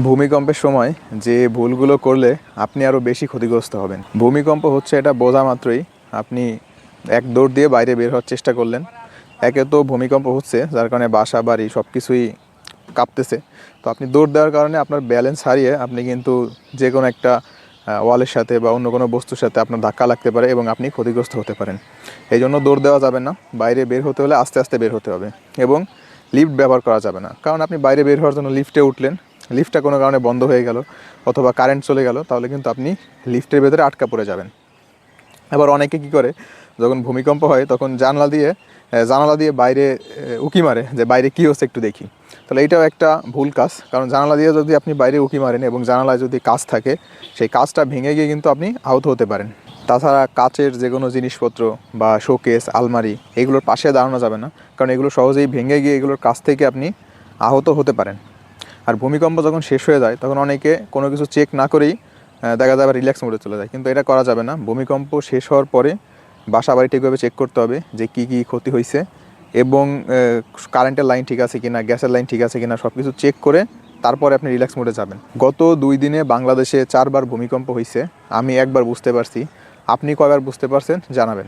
ভূমিকম্পের সময় যে ভুলগুলো করলে আপনি আরও বেশি ক্ষতিগ্রস্ত হবেন। ভূমিকম্প হচ্ছে এটা বোঝা মাত্রই আপনি এক দৌড় দিয়ে বাইরে বের হওয়ার চেষ্টা করলেন। একে তো ভূমিকম্প হচ্ছে, যার কারণে বাসা বাড়ি সব কিছুই কাঁপতেছে। তো আপনি দৌড় দেওয়ার কারণে আপনার ব্যালেন্স হারিয়ে আপনি কিন্তু যে কোনো একটা ওয়ালের সাথে বা অন্য কোনো বস্তুর সাথে আপনার ধাক্কা লাগতে পারে এবং আপনি ক্ষতিগ্রস্ত হতে পারেন। এই জন্য দৌড় দেওয়া যাবে না। বাইরে বের হতে হলে আস্তে আস্তে বের হতে হবে এবং লিফট ব্যবহার করা যাবে না। কারণ আপনি বাইরে বের হওয়ার জন্য লিফটে উঠলেন, লিফটটা কোনো কারণে বন্ধ হয়ে গেল অথবা কারেন্ট চলে গেল, তাহলে কিন্তু আপনি লিফটের ভেতরে আটকা পড়ে যাবেন। আবার অনেকে কী করে, যখন ভূমিকম্প হয় তখন জানালা দিয়ে বাইরে উঁকি মারে যে বাইরে কী হচ্ছে একটু দেখি। তাহলে এইটাও একটা ভুল কাজ, কারণ জানালা দিয়ে যদি আপনি বাইরে উঁকি মারেন এবং জানালায় যদি কাঁচ থাকে, সেই কাঁচটা ভেঙে গিয়ে কিন্তু আপনি আহত হতে পারেন। তাছাড়া কাচের যে কোনো জিনিসপত্র বা শোকেস, আলমারি, এগুলোর পাশে দাঁড়ানো যাবে না, কারণ এগুলো সহজেই ভেঙে গিয়ে এগুলোর কাছ থেকে আপনি আহত হতে পারেন। আর ভূমিকম্প যখন শেষ হয়ে যায় তখন অনেকে কোনো কিছু চেক না করেই দেখা যায় রিল্যাক্স মোডে চলে যায়, কিন্তু এটা করা যাবে না। ভূমিকম্প শেষ হওয়ার পরে বাসা বাড়ি ঠিকভাবে চেক করতে হবে যে কী কী ক্ষতি হয়েছে এবং কারেন্টের লাইন ঠিক আছে কিনা, গ্যাসের লাইন ঠিক আছে কিনা, সব কিছু চেক করে তারপরে আপনি রিল্যাক্স মোডে যাবেন। গত 2 দিনে বাংলাদেশে 4বার ভূমিকম্প হয়েছে। আমি একবার বুঝতে পারছি, আপনি কয়বার বুঝতে পারছেন জানাবেন।